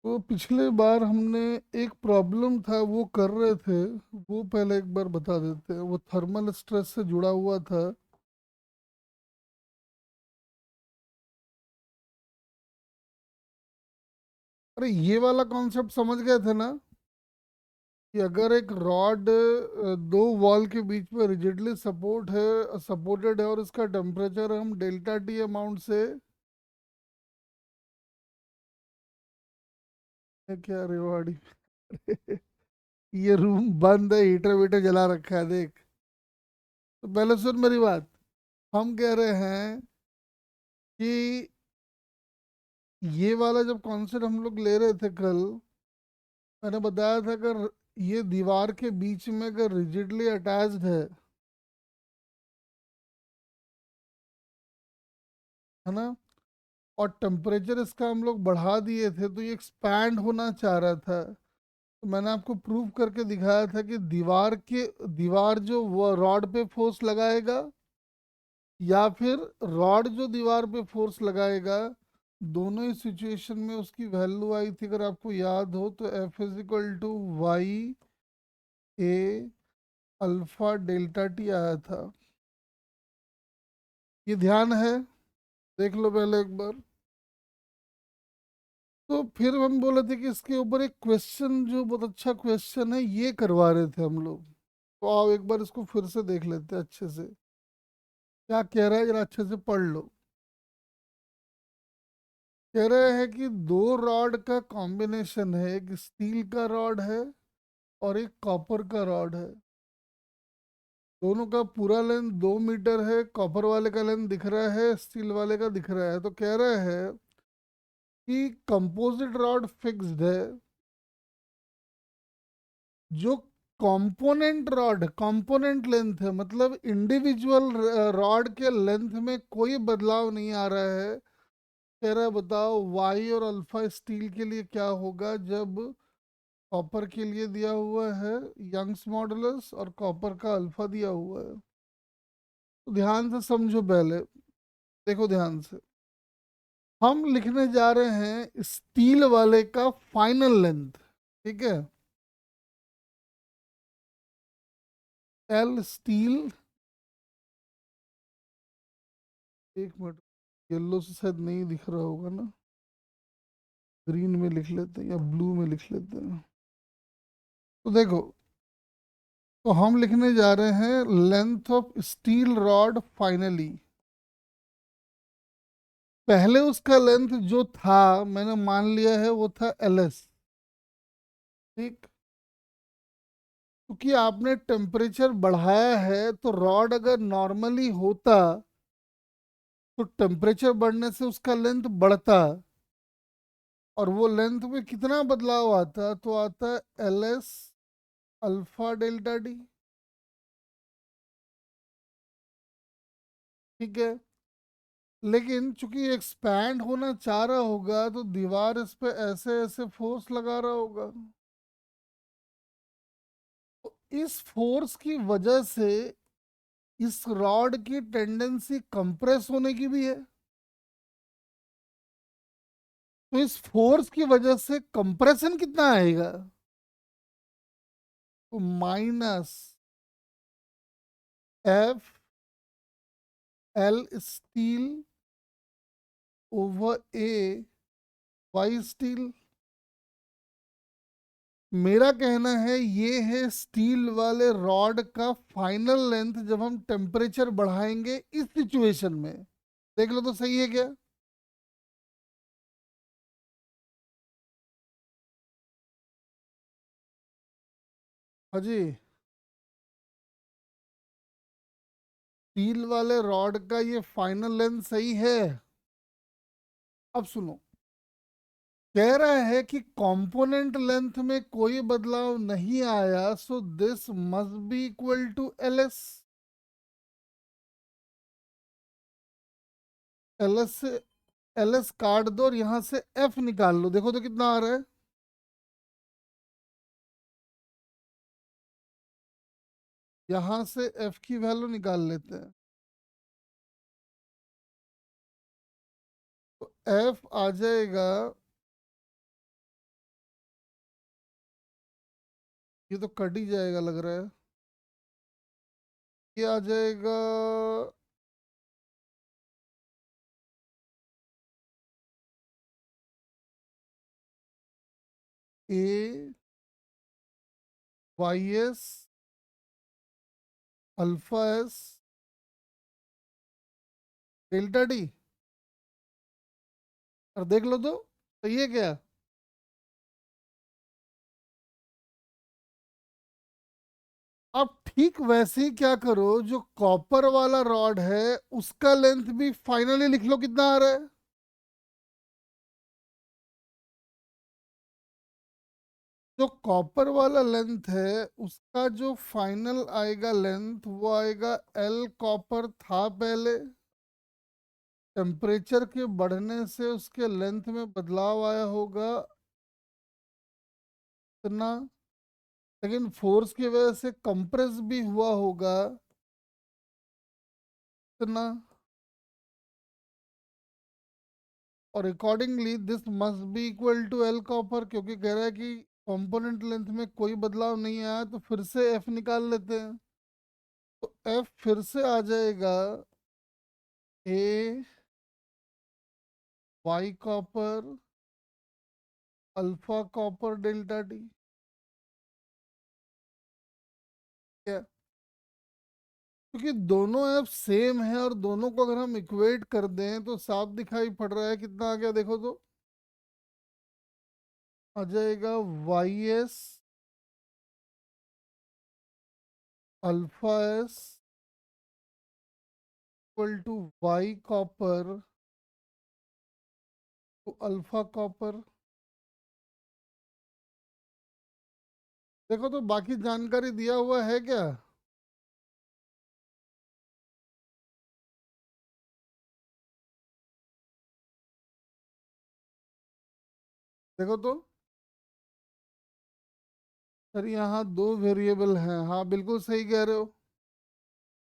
तो पिछले बार हमने एक प्रॉब्लम था वो कर रहे थे। वो पहले एक बार बता देते हैं, वो थर्मल स्ट्रेस से जुड़ा हुआ था। अरे ये वाला कॉन्सेप्ट समझ गए थे ना, कि अगर एक रॉड दो वॉल के बीच में रिजिडली सपोर्टेड है और इसका टेम्परेचर हम डेल्टा टी अमाउंट से क्या रेवाड़ी ये रूम बंद है, हीटर वीटर जला रखा है देख। तो पहले सुन मेरी बात। हम कह रहे हैं कि ये वाला जब कॉन्सेप्ट हम लोग ले रहे थे कल, मैंने बताया था अगर ये दीवार के बीच में अगर रिजिडली अटैच्ड है ना, और टेम्परेचर इसका हम लोग बढ़ा दिए थे तो ये एक्सपैंड होना चाह रहा था। तो मैंने आपको प्रूव करके दिखाया था कि दीवार जो वो रॉड पे फोर्स लगाएगा, या फिर रॉड जो दीवार पे फोर्स लगाएगा, दोनों ही सिचुएशन में उसकी वैल्यू आई थी। अगर आपको याद हो तो F is equal to Y A alpha delta T आया था। ये ध्यान है? देख लो पहले एक बार। तो फिर हम बोले थे कि इसके ऊपर एक क्वेश्चन जो बहुत अच्छा क्वेश्चन है ये करवा रहे थे हम लोग। तो आओ एक बार इसको फिर से देख लेते हैं अच्छे से, क्या कह रहा है जरा अच्छे से पढ़ लो। कह रहे हैं कि दो रॉड का कॉम्बिनेशन है, एक स्टील का रॉड है और एक कॉपर का रॉड है। दोनों का पूरा लेंथ 2 मीटर है। कॉपर वाले का लेंथ दिख रहा है, स्टील वाले का दिख रहा है। तो कह रहे हैं कि कंपोजिट रॉड फिक्स्ड है। जो कंपोनेंट लेंथ है, मतलब इंडिविजुअल रॉड के लेंथ में कोई बदलाव नहीं आ रहा है। कह रहा है बताओ वाई और अल्फा स्टील के लिए क्या होगा जब कॉपर के लिए दिया हुआ है यंग्स मॉडुलस और कॉपर का अल्फा दिया हुआ है। तो ध्यान से समझो पहले, देखो ध्यान से। हम लिखने जा रहे हैं स्टील वाले का फाइनल लेंथ, ठीक है। एल स्टील, एक मिनट, येलो से शायद नहीं दिख रहा होगा ना, ग्रीन में लिख लेते हैं या ब्लू में लिख लेते हैं। तो देखो, तो हम लिखने जा रहे हैं length of steel rod finally. पहले उसका लेंथ जो था मैंने मान लिया है वो था एल एस, ठीक। क्योंकि आपने टेम्परेचर बढ़ाया है तो रॉड अगर नॉर्मली होता तो टेम्परेचर बढ़ने से उसका लेंथ बढ़ता, और वो लेंथ में कितना बदलाव आता, तो आता है L S alpha delta D, ठीक है। लेकिन चूंकि एक्सपैंड होना चाह रहा होगा तो दीवार इस पे ऐसे ऐसे फोर्स लगा रहा होगा। तो इस फोर्स की वजह से इस रॉड की टेंडेंसी कंप्रेस होने की भी है। तो इस फोर्स की वजह से कंप्रेशन कितना आएगा, तो minus F L steel over A Y steel. मेरा कहना है ये है स्टील वाले रॉड का फाइनल लेंथ जब हम टेम्परेचर बढ़ाएंगे इस सिचुएशन में। देख लो तो सही है क्या? हाँ जी। स्टील वाले रॉड का ये फाइनल लेंथ सही है। अब सुनो, कह रहा है कि कंपोनेंट लेंथ में कोई बदलाव नहीं आया, so this must be equal to L S. L S से एल एस काट दो और यहां से एफ निकाल लो, देखो तो कितना आ रहा है। यहां से एफ की वैल्यू निकाल लेते हैं। तो एफ आ जाएगा ये तो कट ही जाएगा लग रहा है। ये आ जाएगा A Y S alpha S delta D. और देख लो तो ये क्या। आप ठीक वैसे ही क्या करो, जो कॉपर वाला रॉड है उसका लेंथ भी फाइनली लिख लो कितना आ रहा है। जो कॉपर वाला लेंथ है उसका जो फाइनल आएगा लेंथ वो आएगा एल। कॉपर था पहले, टेम्परेचर के बढ़ने से उसके लेंथ में बदलाव आया होगा इतना, लेकिन फोर्स की वजह से कंप्रेस भी हुआ होगा इतना। और accordingly this must be equal to L copper, क्योंकि कह रहा है कि कंपोनेंट लेंथ में कोई बदलाव नहीं आया, तो फिर से एफ निकाल लेते हैं। तो एफ फिर से आ जाएगा A Y copper alpha copper delta T. क्या, क्योंकि दोनों एफ सेम है और दोनों को अगर हम इक्वेट कर दें तो साफ दिखाई पड़ रहा है कितना आ गया, देखो तो आ जाएगा Y S alpha S equal to Y copper to alpha copper. देखो तो बाकी जानकारी दिया हुआ है क्या। देखो तो सर यहाँ दो वेरिएबल हैं, हाँ बिल्कुल सही कह रहे हो।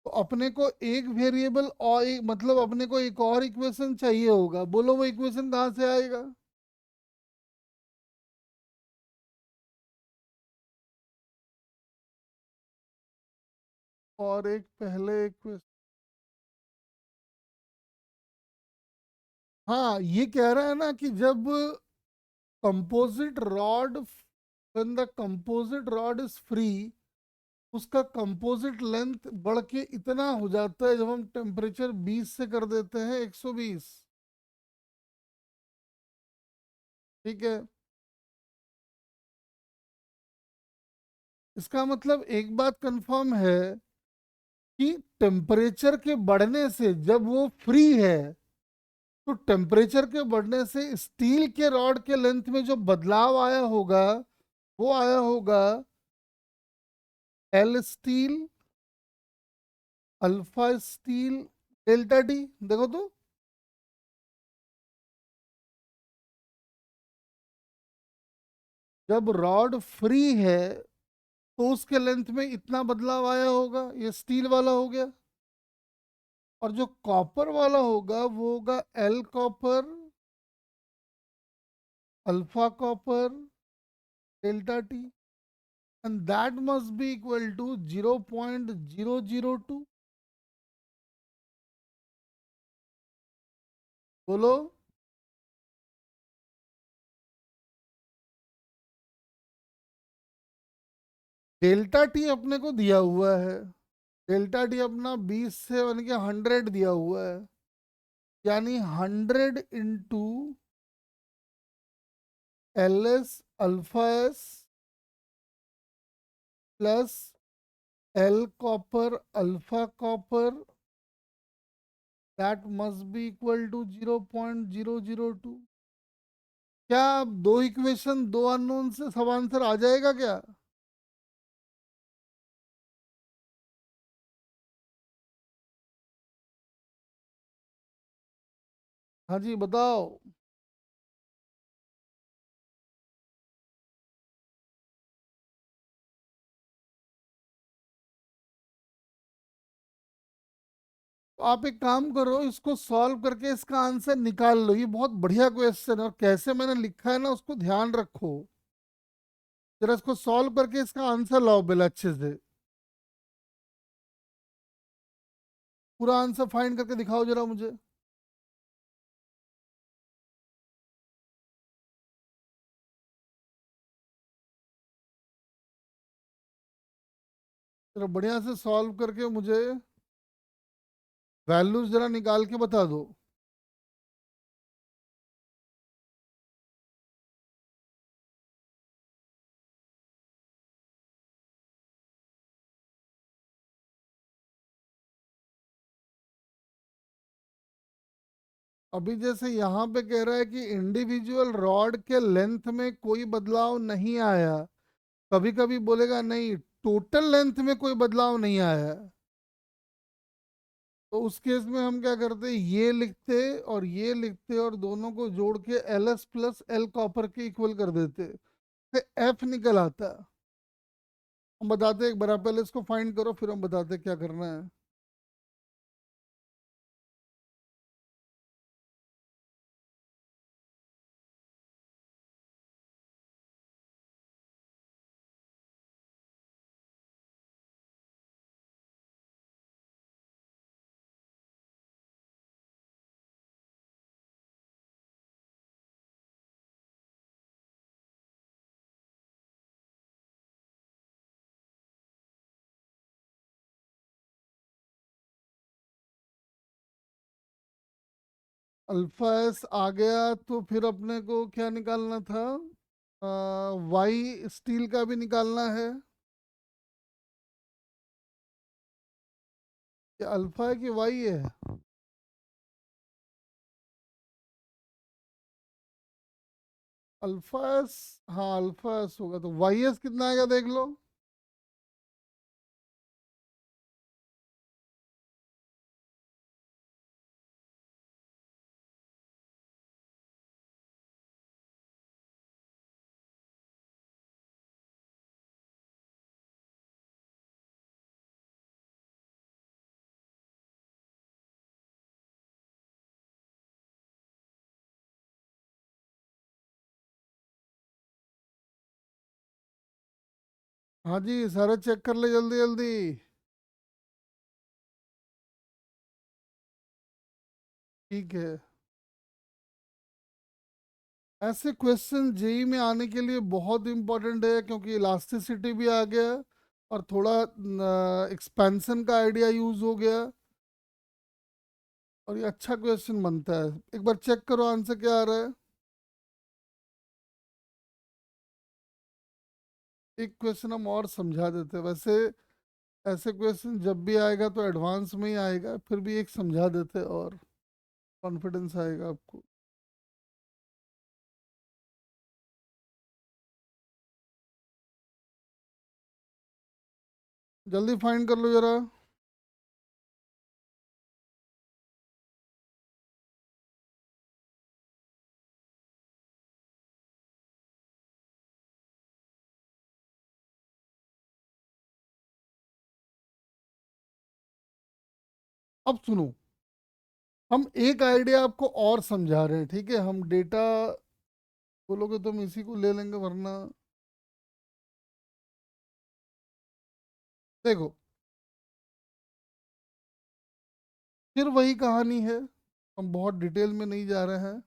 तो अपने को एक वेरिएबल और एक मतलब अपने को एक और इक्वेशन चाहिए होगा, बोलो वो इक्वेशन कहाँ से आएगा। और एक पहले इक्वेशन, हाँ ये कह रहा है ना कि जब composite rod, when the composite rod is free, उसका कंपोजिट लेंथ बढ़ के इतना हो जाता है जब हम टेम्परेचर 20 से कर देते हैं 120। ठीक है, इसका मतलब एक बात कंफर्म है कि टेम्परेचर के बढ़ने से जब वो फ्री है, तो टेम्परेचर के बढ़ने से स्टील के रॉड के लेंथ में जो बदलाव आया होगा वो आया होगा L steel alpha steel delta T. देखो तो जब रॉड फ्री है तो उसके लेंथ में इतना बदलाव आया होगा, ये स्टील वाला हो गया। और जो कॉपर वाला होगा वो होगा L copper alpha copper delta T, and that must be equal to 0.002। बोलो। डेल्टा टी अपने को दिया हुआ है, डेल्टा टी अपना 20 से बन के 100 दिया हुआ है, यानी 100 into L S alpha S plus L copper alpha copper, that must be equal to 0.002। क्या अब दो इक्वेशन दो अननोन से सब आंसर आ जाएगा क्या। हाँ जी बताओ। तो आप एक काम करो, इसको सॉल्व करके इसका आंसर निकाल लो, ये बहुत बढ़िया क्वेश्चन है और कैसे मैंने लिखा है ना उसको ध्यान रखो। जरा इसको सॉल्व करके इसका आंसर लाओ पहले अच्छे से, पूरा आंसर फाइंड करके दिखाओ जरा मुझे। जरा बढ़िया से सॉल्व करके मुझे वैल्यूज जरा निकाल के बता दो। अभी जैसे यहाँ पे कह रहा है कि इंडिविजुअल रॉड के लेंथ में कोई बदलाव नहीं आया, कभी कभी बोलेगा नहीं टोटल लेंथ में कोई बदलाव नहीं आया। तो उस केस में हम क्या करते, ये लिखते और ये लिखते और दोनों को जोड़ के L S plus L copper के इक्वल कर देते, फिर एफ निकल आता। हम बताते एक बार, पहले इसको फाइंड करो फिर हम बताते क्या करना है। अल्फा एस आ गया तो फिर अपने को क्या निकालना था, वाई स्टील का भी निकालना है। ये अल्फा है कि वाई है? अल्फा एस, हाँ अल्फा एस होगा तो वाई एस कितना आएगा देख लो। हाँ जी सारा चेक कर ले जल्दी जल्दी। ठीक है। ऐसे क्वेश्चन जेई में आने के लिए बहुत इंपॉर्टेंट है, क्योंकि इलास्टिसिटी भी आ गया और थोड़ा एक्सपेंशन का आइडिया यूज हो गया, और ये अच्छा क्वेश्चन बनता है। एक बार चेक करो आंसर क्या आ रहा है। एक क्वेश्चन हम और समझा देते हैं। वैसे ऐसे क्वेश्चन जब भी आएगा तो एडवांस में ही आएगा, फिर भी एक समझा देते हैं और कॉन्फिडेंस आएगा आपको। जल्दी फाइंड कर लो जरा। अब सुनो, हम एक आइडिया आपको और समझा रहे हैं, ठीक है? हम डेटा बोलोगे तो हम इसी को ले लेंगे, वरना देखो फिर वही कहानी है। हम बहुत डिटेल में नहीं जा रहे हैं।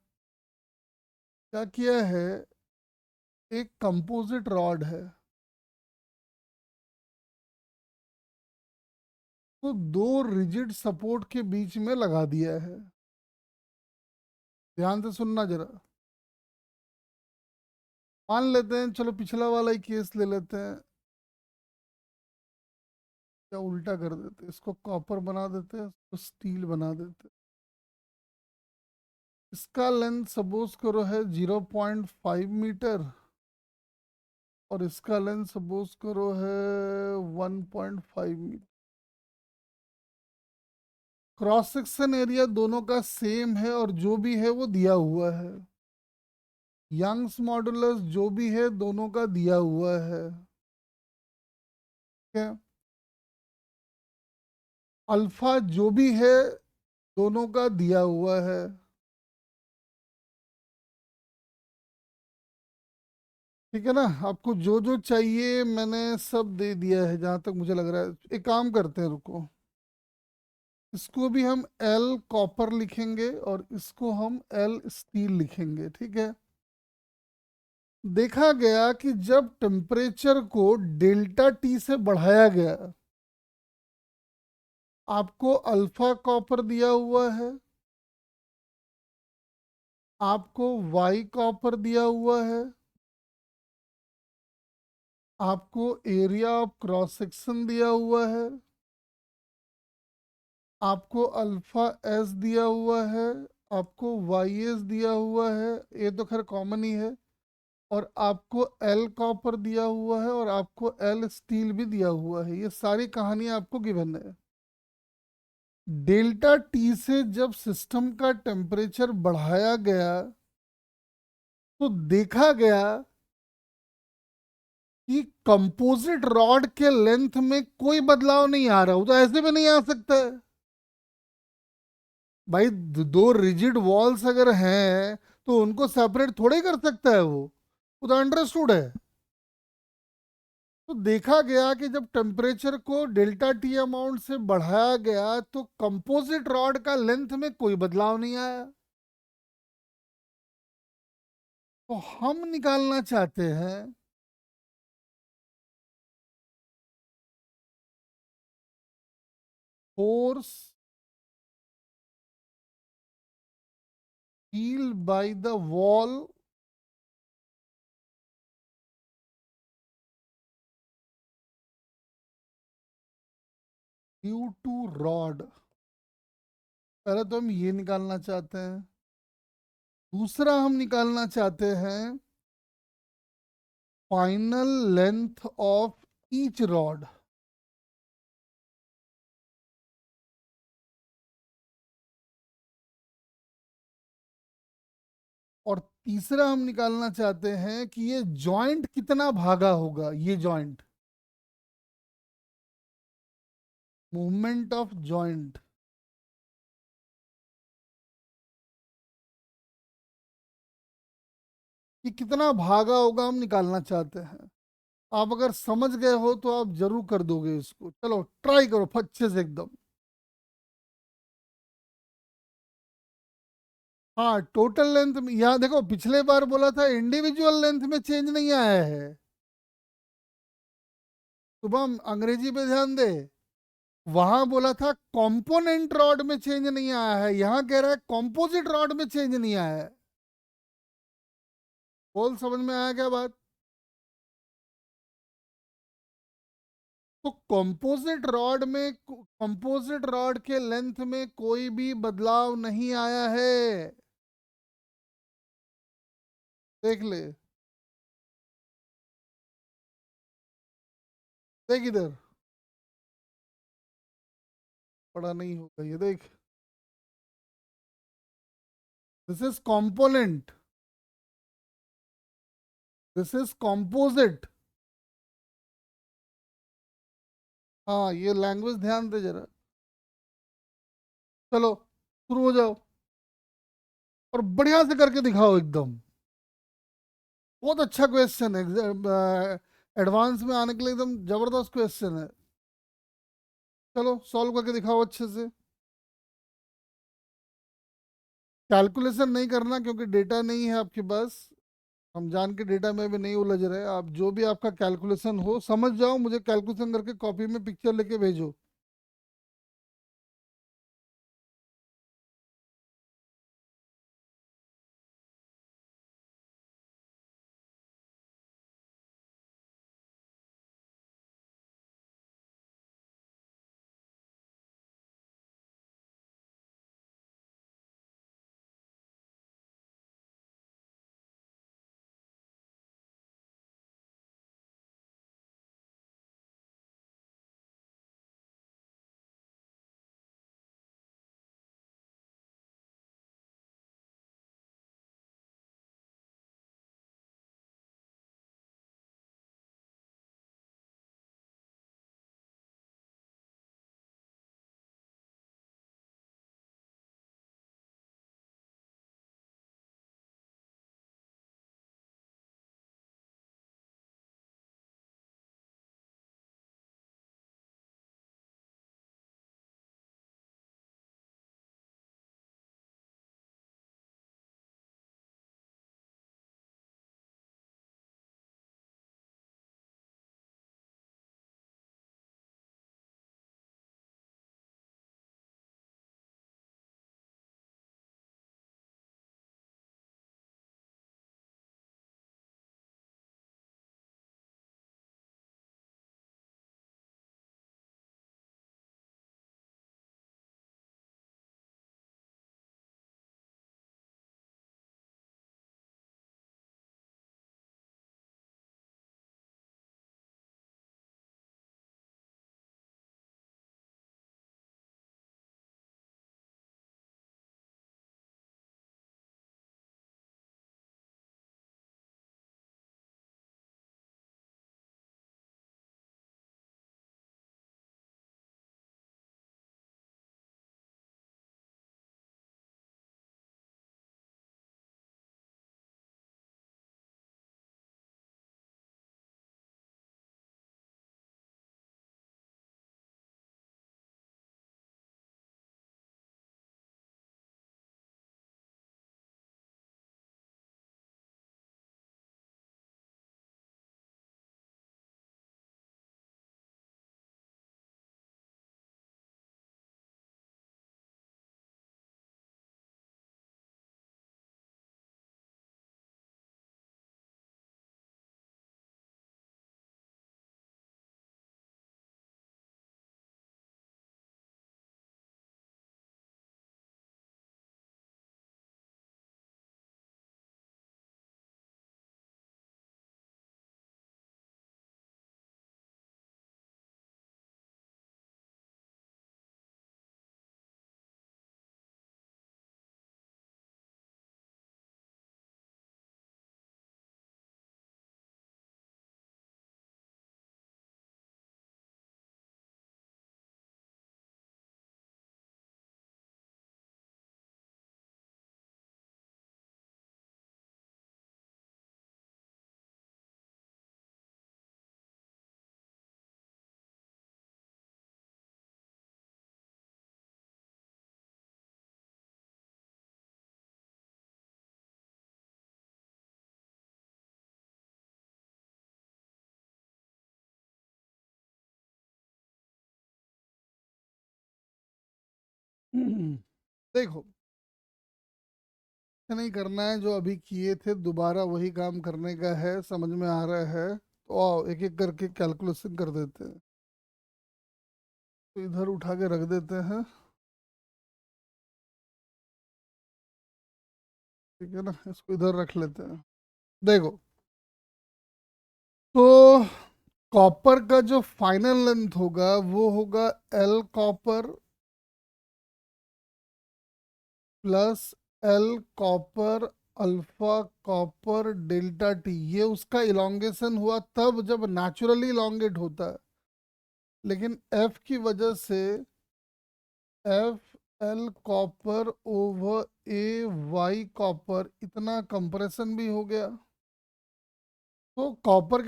क्या किया है, एक कंपोजिट रॉड है, तो दो रिजिड सपोर्ट के बीच में लगा दिया है। ध्यान से सुनना जरा। मान लेते हैं, चलो पिछला वाला ही केस ले लेते हैं, या उल्टा कर देते हैं, इसको कॉपर बना देते हैं, इसको स्टील बना देते हैं। इसका लेंथ सपोज करो है 0.5 मीटर, और इसका लेंथ सपोज करो है 1.5 मीटर। क्रॉस सेक्शन एरिया दोनों का सेम है, और जो भी है वो दिया हुआ है। यंग्स मॉडुलस जो भी है दोनों का दिया हुआ है। ठीक है। अल्फा जो भी है दोनों का दिया हुआ है। ठीक है ना। आपको जो जो चाहिए मैंने सब दे दिया है जहां तक मुझे लग रहा है। एक काम करते हैं, रुको, इसको भी हम एल कॉपर लिखेंगे और इसको हम एल स्टील लिखेंगे, ठीक है। देखा गया कि जब टेम्परेचर को डेल्टा टी से बढ़ाया गया, आपको अल्फा कॉपर दिया हुआ है, आपको वाई कॉपर दिया हुआ है, आपको एरिया ऑफ क्रॉस सेक्शन दिया हुआ है, आपको अल्फा एस दिया हुआ है, आपको वाई एस दिया हुआ है, ये तो खैर कॉमन ही है, और आपको एल कॉपर दिया हुआ है और आपको एल स्टील भी दिया हुआ है। ये सारी कहानियां आपको गिवन है। डेल्टा टी से जब सिस्टम का टेम्परेचर बढ़ाया गया तो देखा गया कि कंपोजिट रॉड के लेंथ में कोई बदलाव नहीं आ रहा। वो तो ऐसे भी नहीं आ सकता है भाई। दो रिजिड वॉल्स अगर हैं तो उनको सेपरेट थोड़े ही कर सकता है वो तो अंडरस्टूड है। तो देखा गया कि जब टेम्परेचर को डेल्टा टी अमाउंट से बढ़ाया गया तो कंपोजिट रॉड का लेंथ में कोई बदलाव नहीं आया। तो हम निकालना चाहते हैं force feel by the wall due to rod. पहले तो हम ये निकालना चाहते हैं। दूसरा हम निकालना चाहते हैं final length of each rod. और तीसरा हम निकालना चाहते हैं कि ये जॉइंट कितना भागा होगा, ये जॉइंट, मूवमेंट ऑफ जॉइंट, ये कितना भागा होगा हम निकालना चाहते हैं। आप अगर समझ गए हो तो आप जरूर कर दोगे इसको। चलो ट्राई करो अच्छे से एकदम। हाँ, टोटल लेंथ में यहाँ देखो, पिछले बार बोला था इंडिविजुअल लेंथ में चेंज नहीं आया है। शुभम अंग्रेजी पे ध्यान दे। वहां बोला था कंपोनेंट रॉड में चेंज नहीं आया है, यहां कह रहा है कंपोजिट रॉड में चेंज नहीं आया है। बोल, समझ में आया क्या बात? तो कंपोजिट रॉड के लेंथ में कोई भी बदलाव नहीं आया है। देख ले, देख इधर, पढ़ा नहीं होगा ये, देख। This is component, this is composite. हाँ, ये लैंग्वेज ध्यान दे जरा। चलो शुरू हो जाओ और बढ़िया से करके दिखाओ एकदम। बहुत अच्छा क्वेश्चन है, एडवांस में आने के लिए एकदम जबरदस्त क्वेश्चन है। चलो सॉल्व करके दिखाओ अच्छे से। कैलकुलेशन नहीं करना क्योंकि डेटा नहीं है आपके पास। हम जान के डेटा में भी नहीं उलझ रहे। आप जो भी आपका कैलकुलेशन हो समझ जाओ, मुझे कैलकुलेशन करके कॉपी में पिक्चर लेके भेजो। देखो, नहीं करना है, जो अभी किए थे दोबारा वही काम करने का है, समझ में आ रहा है तो आओ एक एक करके कैलकुलेशन कर देते हैं। तो इधर उठा के रख देते हैं, ठीक है ना, इसको इधर रख लेते हैं। देखो, तो कॉपर का जो फाइनल लेंथ होगा वो होगा L copper plus L copper alpha copper delta T. ये उसका इलोंगेशन हुआ तब जब नेचुरली इलोंगेट होता है, लेकिन एफ की वजह से F L copper over A Y copper इतना कंप्रेशन भी हो गया। तो कॉपर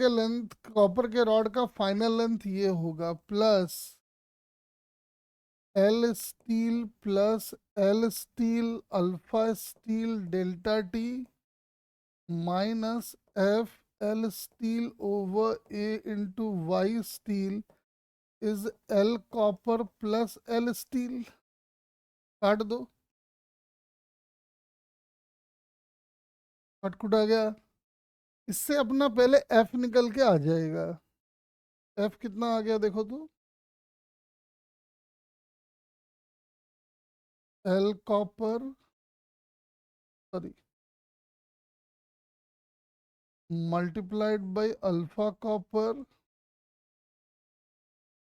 के रॉड का फाइनल लेंथ ये होगा plus L steel plus L steel alpha steel delta T minus F L steel over A into Y steel is L copper plus L steel. काट दो, कटकुट आ गया। इससे अपना पहले एफ निकल के आ जाएगा। एफ कितना आ गया देखो तो, L copper, sorry, multiplied by alpha copper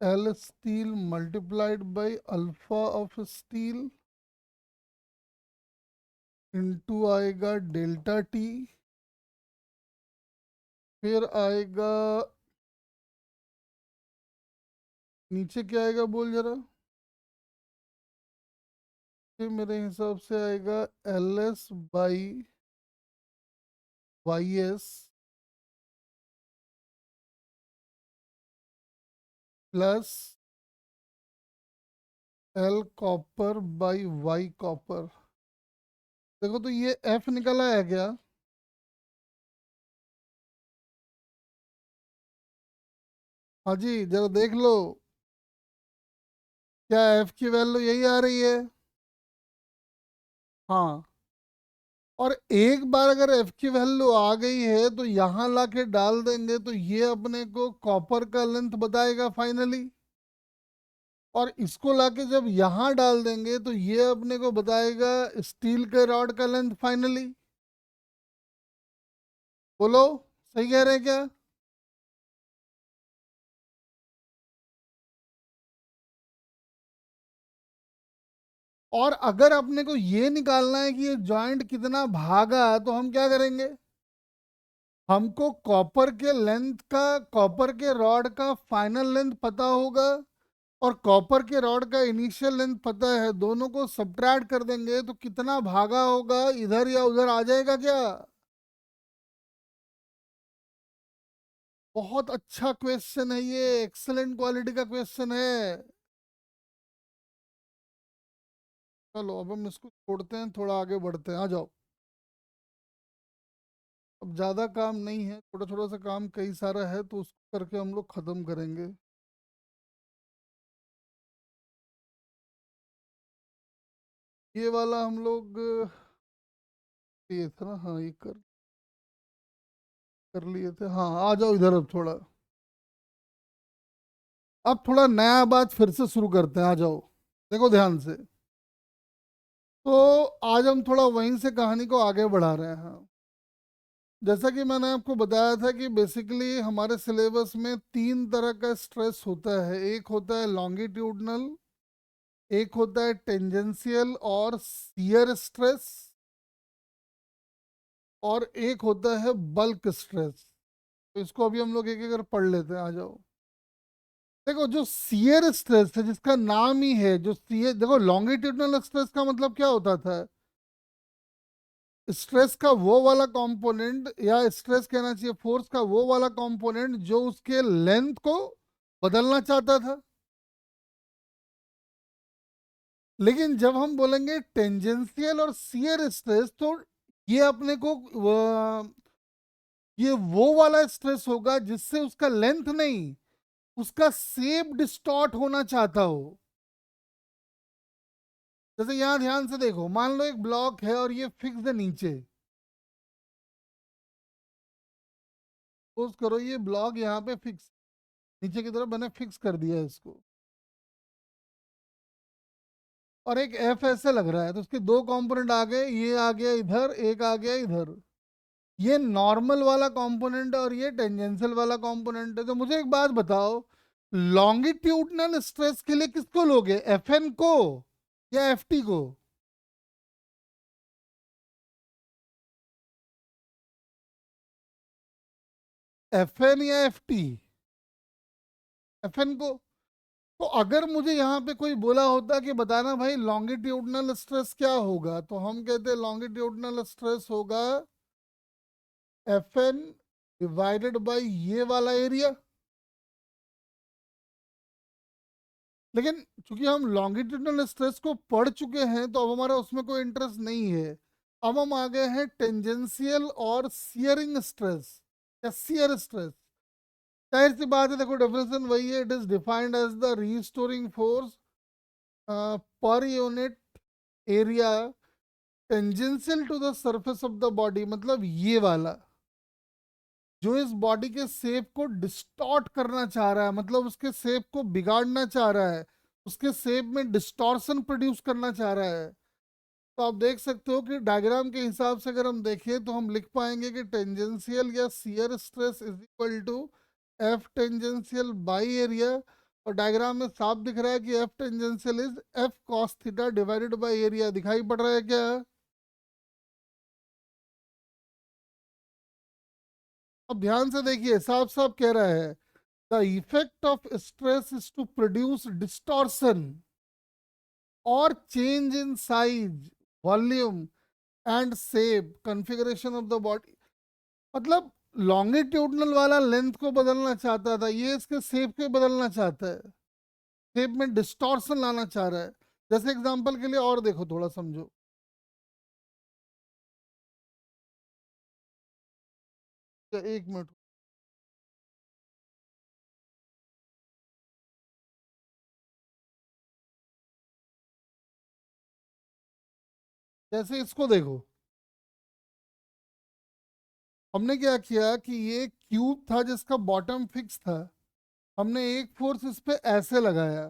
L steel multiplied by alpha of steel into आएगा डेल्टा टी, फिर आएगा नीचे क्या आएगा बोल जरा। फिर मेरे हिसाब से आएगा L S by Y S plus L copper by Y copper. देखो तो ये एफ निकला है क्या? हाँ जी, जरा देख लो, क्या एफ की वैल्यू यही आ रही है? हाँ। और एक बार अगर एफ की वैल्यू आ गई है तो यहाँ लाके डाल देंगे तो ये अपने को कॉपर का लेंथ बताएगा फाइनली, और इसको लाके जब यहाँ डाल देंगे तो ये अपने को बताएगा स्टील के रॉड का लेंथ फाइनली। बोलो, सही कह रहे हैं क्या? और अगर अपने को ये निकालना है कि ये जॉइंट कितना भागा तो हम क्या करेंगे? हमको कॉपर के रॉड का फाइनल लेंथ पता होगा और कॉपर के रॉड का इनिशियल लेंथ पता है, दोनों को सब्ट्रैक्ट कर देंगे तो कितना भागा होगा इधर या उधर आ जाएगा क्या? बहुत अच्छा क्वेश्चन है ये, एक्सेलेंट क्वालिटी का क्वेश्चन है। चलो अब हम इसको छोड़ते हैं, थोड़ा आगे बढ़ते हैं, आ जाओ। अब ज्यादा काम नहीं है, छोटा छोटा सा काम कई सारा है तो उसको करके हम लोग खत्म करेंगे। ये वाला हम लोग ये था ना, हाँ ये कर लिए थे। हाँ आ जाओ इधर, अब थोड़ा, अब थोड़ा नया बात फिर से शुरू करते हैं, आ जाओ। देखो ध्यान से, तो आज हम थोड़ा वहीं से कहानी को आगे बढ़ा रहे हैं। जैसा कि मैंने आपको बताया था कि बेसिकली हमारे सिलेबस में तीन तरह का स्ट्रेस होता है। एक होता है लॉन्गिट्यूडनल, एक होता है टेंजेंशियल और शियर स्ट्रेस, और एक होता है बल्क स्ट्रेस। तो इसको अभी हम लोग एक एक कर पढ़ लेते हैं, आ जाओ। देखो, जो शियर स्ट्रेस है जिसका नाम ही है जो शियर, देखो लॉन्गिट्यूडनल स्ट्रेस का मतलब क्या होता था? स्ट्रेस का वो वाला कंपोनेंट, या स्ट्रेस कहना चाहिए फोर्स का वो वाला कंपोनेंट जो उसके लेंथ को बदलना चाहता था। लेकिन जब हम बोलेंगे टेंजेंशियल और शियर स्ट्रेस, तो ये अपने को ये वो वाला स्ट्रेस होगा जिससे उसका लेंथ नहीं, उसका शेप डिस्टॉर्ट होना चाहता हो। जैसे यहाँ ध्यान से देखो, मान लो एक ब्लॉक है और ये फिक्स है नीचे। सपोज करो ये ब्लॉक यहाँ पे फिक्स, नीचे की तरफ मैंने फिक्स कर दिया है इसको, और एक एफ ऐसे लग रहा है, तो उसके दो कंपोनेंट आ गए, ये आ गया इधर, एक आ गया इधर। ये नॉर्मल वाला कंपोनेंट है और ये टेंजेंशियल वाला कंपोनेंट है। तो मुझे एक बात बताओ, लॉन्गिट्यूडनल स्ट्रेस के लिए किसको लोगे, एफ एन को या एफ टी को? एफ एन या एफ टी? एफ एन को। तो अगर मुझे यहाँ पे कोई बोला होता कि बताना भाई लॉन्गिट्यूडनल स्ट्रेस क्या होगा, तो हम कहते लॉन्गिट्यूडनल स्ट्रेस होगा एफ एन डिवाइडेड बाई ये वाला एरिया। लेकिन चूंकि हम लॉन्गिट्यूडनल स्ट्रेस को पढ़ चुके हैं तो अब हमारा उसमें कोई इंटरेस्ट नहीं है। अब हम आ गए हैं टेंजेंशियल और सियरिंग स्ट्रेस या सियर स्ट्रेस। जाहिर सी बात है, देखो डेफिनेशन वही है, it is defined as the restoring force per unit area tangential to the surface of the body. मतलब ये वाला जो इस बॉडी के शेप को डिस्टॉर्ट करना चाह रहा है, मतलब उसके शेप को बिगाड़ना चाह रहा है, उसके शेप में डिस्टॉर्शन प्रोड्यूस करना चाह रहा है। तो आप देख सकते हो कि डायग्राम के हिसाब से अगर हम देखें तो हम लिख पाएंगे कि टेंजेंशियल या shear stress is equal to F tangential by area. और डायग्राम में साफ दिख रहा है कि F tangential is F cos theta divided by area. दिखाई पड़ रहा है क्या? अब ध्यान से देखिए, साफ साफ कह रहा है the effect of stress is to produce distortion और change in size, volume and shape configuration of the body. मतलब लॉन्गिट्यूडनल वाला लेंथ को बदलना चाहता था, ये इसके शेप को बदलना चाहता है, शेप में डिस्टॉर्शन लाना चाह रहा है। जैसे एग्जांपल के लिए और देखो, थोड़ा समझो। एक मिनट। जैसे इसको देखो, हमने क्या किया कि ये क्यूब था जिसका बॉटम फिक्स था, हमने एक फोर्स इस पे ऐसे लगाया।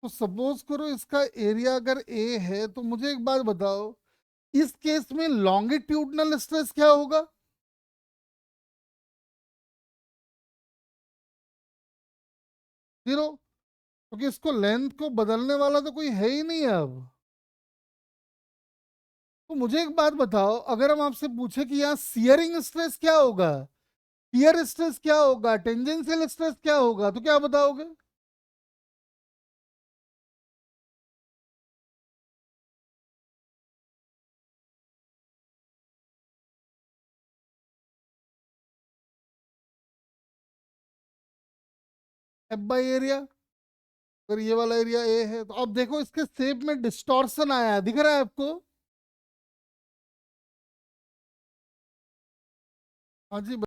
तो सपोज करो इसका एरिया अगर ए है, तो मुझे एक बात बताओ, इस केस में लॉन्गिट्यूडनल स्ट्रेस क्या होगा? जीरो, क्योंकि इसको लेंथ को बदलने वाला तो कोई है ही नहीं है अब। तो मुझे एक बात बताओ, अगर हम आपसे पूछे कि यहाँ सियरिंग स्ट्रेस क्या होगा, शियर स्ट्रेस क्या होगा, टेंजेंशियल स्ट्रेस क्या होगा, तो क्या बताओगे? F by area. अगर ये वाला एरिया ए है तो अब देखो इसके शेप में डिस्टॉर्शन आया है, दिख रहा है आपको? हाँ जी।